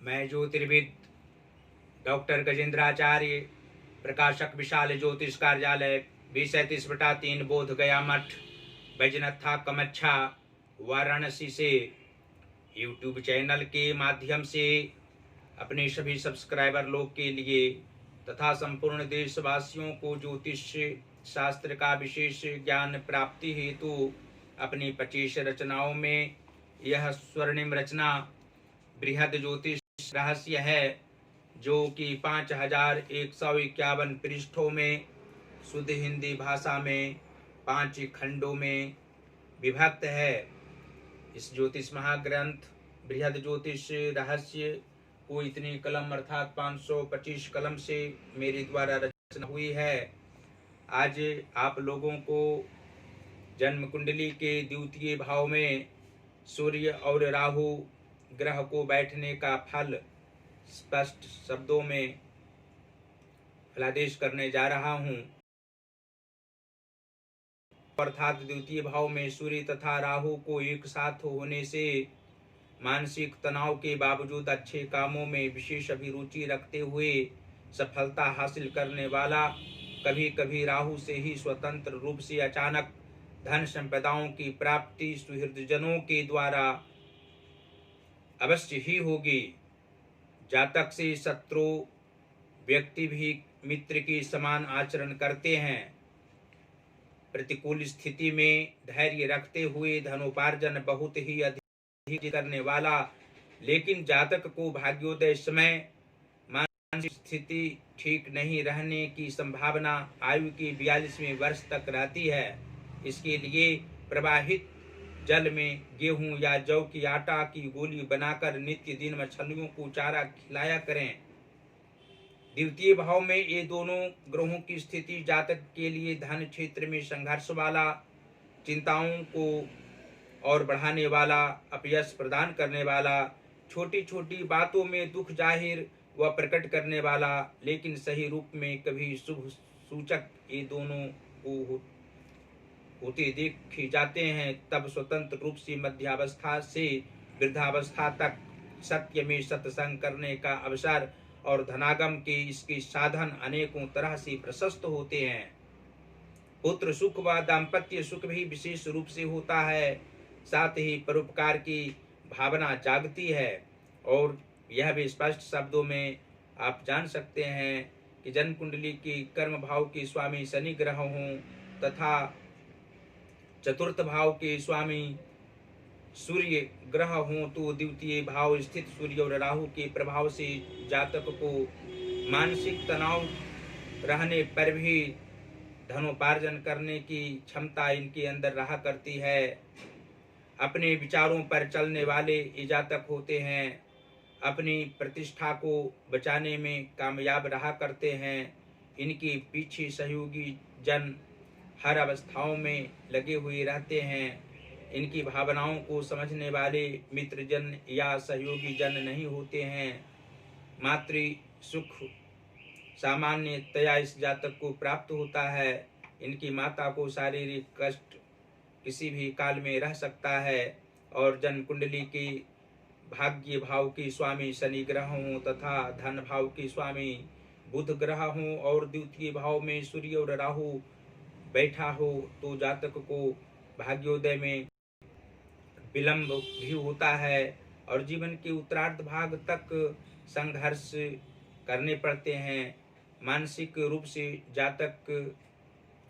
मैं ज्योतिर्विद डॉक्टर गजेंद्राचार्य, प्रकाशक विशाल ज्योतिष कार्यालय 2037/3 बोध गया मठ, बैजनाथा कमच्छा, वाराणसी से यूट्यूब चैनल के माध्यम से अपने सभी सब्सक्राइबर लोग के लिए तथा संपूर्ण देशवासियों को ज्योतिष शास्त्र का विशेष ज्ञान प्राप्ति हेतु अपनी 25 रचनाओं में यह स्वर्णिम रचना बृहद ज्योतिष रहस्य है, जो कि 5151 पृष्ठों में शुद्ध हिंदी भाषा में 5 खंडों में विभक्त है। इस ज्योतिष महाग्रंथ बृहद ज्योतिष रहस्य को इतनी कलम अर्थात 525 कलम से मेरे द्वारा रचना हुई है। आज आप लोगों को जन्म कुंडली के द्वितीय भाव में सूर्य और राहु ग्रह को बैठने का फल स्पष्ट शब्दों में फलादेश करने जा रहा हूं। अर्थात द्वितीय भाव में सूर्य तथा राहु को एक साथ होने से मानसिक तनाव के बावजूद अच्छे कामों में विशेष अभिरुचि रखते हुए सफलता हासिल करने वाला, कभी कभी राहु से ही स्वतंत्र रूप से अचानक धन संपदाओं की प्राप्ति सुहृदजनों के द्वारा अवश्य ही होगी। जातक से शत्रु व्यक्ति भी मित्र के समान आचरण करते हैं। प्रतिकूल स्थिति में धैर्य रखते हुए धनोपार्जन बहुत ही अधिक करने वाला, लेकिन जातक को भाग्योदय समय मानसिक स्थिति ठीक नहीं रहने की संभावना आयु के 42वें वर्ष तक रहती है। इसके लिए प्रवाहित जल में गेहूं या जौ की आटा की गोली बनाकर नित्य दिन मछलियों को चारा खिलाया करें। द्वितीय भाव में ये दोनों ग्रहों की स्थिति जातक के लिए धन क्षेत्र में संघर्ष वाला, चिंताओं को और बढ़ाने वाला, अपयश प्रदान करने वाला, छोटी छोटी बातों में दुख जाहिर व प्रकट करने वाला, लेकिन सही रूप में कभी शुभ सूचक ये दोनों को होते देखे जाते हैं। तब स्वतंत्र रूप से मध्यावस्था से वृद्धावस्था तक सत्य में सत्संग करने का अवसर और धनागम के इसके साधन अनेकों तरह से प्रशस्त होते हैं। पुत्र सुख व दाम्पत्य सुख भी विशेष रूप से होता है। साथ ही परोपकार की भावना जागती है। और यह भी स्पष्ट शब्दों में आप जान सकते हैं कि जन्म कुंडली के कर्म भाव के स्वामी शनि ग्रह हों तथा चतुर्थ भाव के स्वामी सूर्य ग्रह हों तो द्वितीय भाव स्थित सूर्य और राहु के प्रभाव से जातक को मानसिक तनाव रहने पर भी धनोपार्जन करने की क्षमता इनके अंदर रहा करती है। अपने विचारों पर चलने वाले ये जातक होते हैं। अपनी प्रतिष्ठा को बचाने में कामयाब रहा करते हैं। इनके पीछे सहयोगी जन हर अवस्थाओं में लगे हुए रहते हैं। इनकी भावनाओं को समझने वाले मित्र जन या सहयोगी जन नहीं होते हैं। मातृ सुख सामान्यतया इस जातक को प्राप्त होता है। इनकी माता को शारीरिक कष्ट किसी भी काल में रह सकता है। और जन्म कुंडली के भाग्य भाव के स्वामी शनि ग्रह हों तथा धन भाव के स्वामी बुध ग्रह हों और द्वितीय भाव में सूर्य और राहु बैठा हो तो जातक को भाग्योदय में विलंब भी होता है और जीवन के उत्तरार्ध भाग तक संघर्ष करने पड़ते हैं। मानसिक रूप से जातक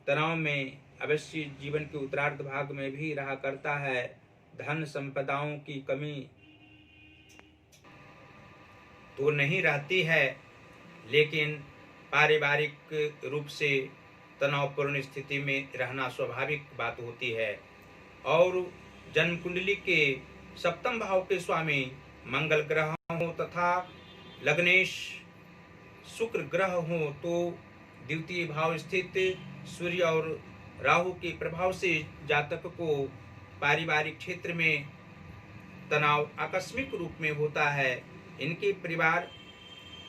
तनाव में अवश्य जीवन के उत्तरार्ध भाग में भी रहा करता है। धन संपदाओं की कमी तो नहीं रहती है, लेकिन पारिवारिक रूप से तनावपूर्ण स्थिति में रहना स्वाभाविक बात होती है। और जन्म कुंडली के सप्तम भाव के स्वामी मंगल ग्रह हो तथा लग्नेश शुक्र ग्रह हो तो द्वितीय भाव स्थित सूर्य और राहु के प्रभाव से जातक को पारिवारिक क्षेत्र में तनाव आकस्मिक रूप में होता है। इनके परिवार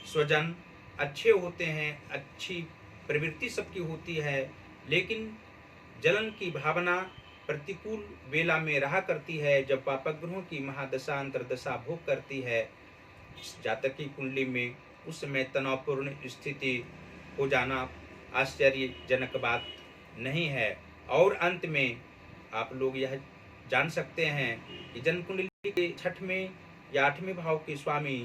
स्वजन अच्छे होते हैं, अच्छी प्रवृत्ति सबकी होती है, लेकिन जलन की भावना प्रतिकूल वेला में रहा करती है जब पापग्रहों की महादशा अंतर्दशा भोग करती है। जातक की कुंडली में उस समय तनावपूर्ण स्थिति हो जाना आश्चर्यजनक बात नहीं है। और अंत में आप लोग यह जान सकते हैं कि जन्म कुंडली के 6वें या 8वें भाव के स्वामी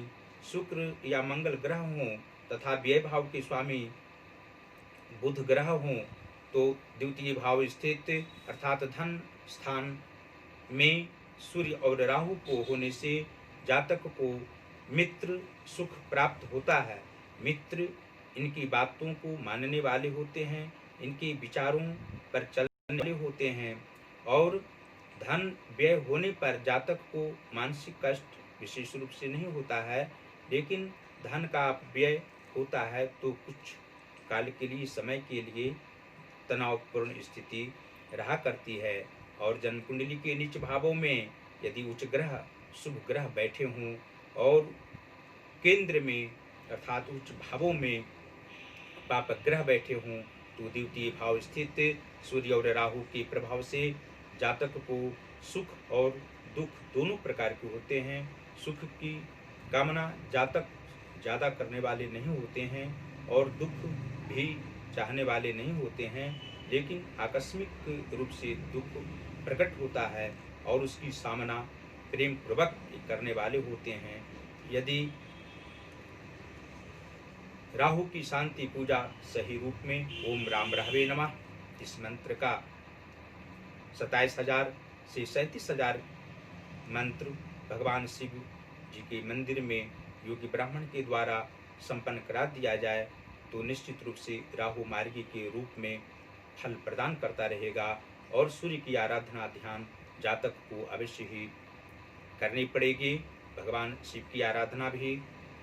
शुक्र या मंगल ग्रह हों तथा व्यय भाव के स्वामी बुध ग्रह हों तो द्वितीय भाव स्थित अर्थात धन स्थान में सूर्य और राहु को होने से जातक को मित्र सुख प्राप्त होता है। मित्र इनकी बातों को मानने वाले होते हैं, इनके विचारों पर चलने वाले होते हैं और धन व्यय होने पर जातक को मानसिक कष्ट विशेष रूप से नहीं होता है, लेकिन धन का व्यय होता है तो कुछ काल के लिए, समय के लिए तनावपूर्ण स्थिति रहा करती है। और जन्म कुंडली के नीच भावों में यदि उच्च ग्रह शुभ ग्रह बैठे हों और केंद्र में अर्थात उच्च भावों में पाप ग्रह बैठे हों तो द्वितीय भाव स्थित सूर्य और राहु के प्रभाव से जातक को सुख और दुख दोनों प्रकार के होते हैं। सुख की कामना जातक ज़्यादा करने वाले नहीं होते हैं और दुख भी चाहने वाले नहीं होते हैं, लेकिन आकस्मिक रूप से दुख प्रकट होता है और उसकी सामना प्रेम पूर्वक करने वाले होते हैं। यदि राहु की शांति पूजा सही रूप में ओम राम राहवे नमः इस मंत्र का 27,000 से 37,000 मंत्र भगवान शिव जी के मंदिर में योगी ब्राह्मण के द्वारा संपन्न करा दिया जाए तो निश्चित रूप से राहु मार्गी के रूप में फल प्रदान करता रहेगा। और सूर्य की आराधना ध्यान जातक को अवश्य ही करनी पड़ेगी। भगवान शिव की आराधना भी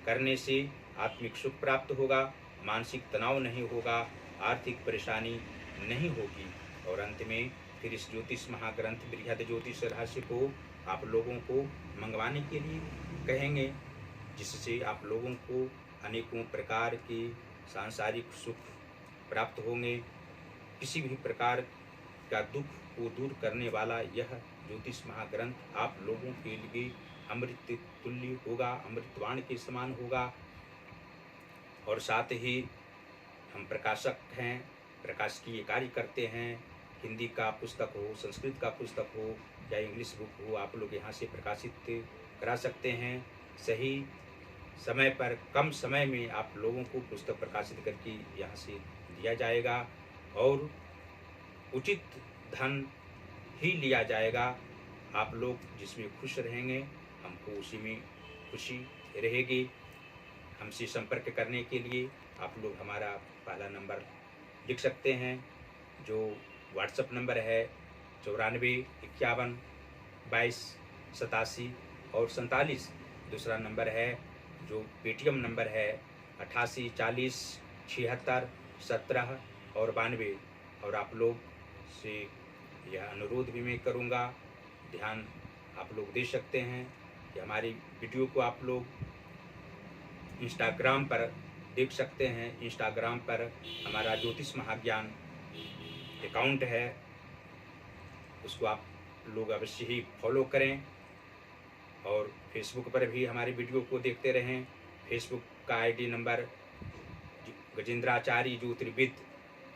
करने से आत्मिक सुख प्राप्त होगा, मानसिक तनाव नहीं होगा, आर्थिक परेशानी नहीं होगी। और अंत में फिर इस ज्योतिष महाग्रंथ बृहद ज्योतिष रहस्य को आप लोगों को मंगवाने के लिए कहेंगे, जिससे आप लोगों को अनेकों प्रकार के सांसारिक सुख प्राप्त होंगे। किसी भी प्रकार का दुख को दूर करने वाला यह ज्योतिष महाग्रंथ आप लोगों के लिए अमृत तुल्य होगा, अमृतवाण के समान होगा। और साथ ही हम प्रकाशक हैं, प्रकाशकीय कार्य करते हैं। हिंदी का पुस्तक हो, संस्कृत का पुस्तक हो या इंग्लिश बुक हो, आप लोग यहाँ से प्रकाशित करा सकते हैं। सही समय पर कम समय में आप लोगों को पुस्तक प्रकाशित करके यहाँ से दिया जाएगा और उचित धन ही लिया जाएगा। आप लोग जिसमें खुश रहेंगे हमको उसी में खुशी रहेगी। हमसे संपर्क करने के लिए आप लोग हमारा पहला नंबर लिख सकते हैं जो व्हाट्सएप नंबर है 94 51 22 87 और 47। दूसरा नंबर है जो पेटीएम नंबर है 88 40 76 17 और 92। और आप लोग से यह अनुरोध भी मैं करूँगा, ध्यान आप लोग दे सकते हैं कि हमारी वीडियो को आप लोग इंस्टाग्राम पर देख सकते हैं। इंस्टाग्राम पर हमारा ज्योतिष महाज्ञान अकाउंट है, उसको आप लोग अवश्य ही फॉलो करें। और फेसबुक पर भी हमारी वीडियो को देखते रहें। फेसबुक का आईडी नंबर गजेंद्राचार्य ज्योतिर्विद,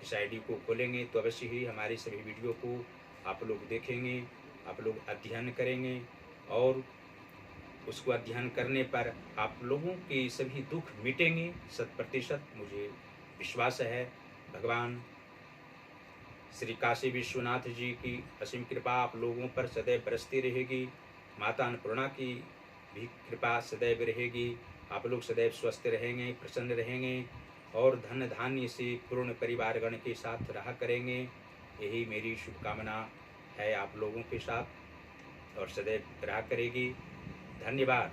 इस आईडी को खोलेंगे तो अवश्य ही हमारी सभी वीडियो को आप लोग देखेंगे, आप लोग अध्ययन करेंगे और उसको अध्ययन करने पर आप लोगों के सभी दुख मिटेंगे 100%, मुझे विश्वास है। भगवान श्री काशी विश्वनाथ जी की असीम कृपा आप लोगों पर सदैव बरसती रहेगी। माता अन्नपूर्णा की भी कृपा सदैव रहेगी। आप लोग सदैव स्वस्थ रहेंगे, प्रसन्न रहेंगे और धन धान्य से पूर्ण परिवारगण के साथ रहा करेंगे। यही मेरी शुभकामना है आप लोगों के साथ और सदैव रहा करेगी। धन्यवाद।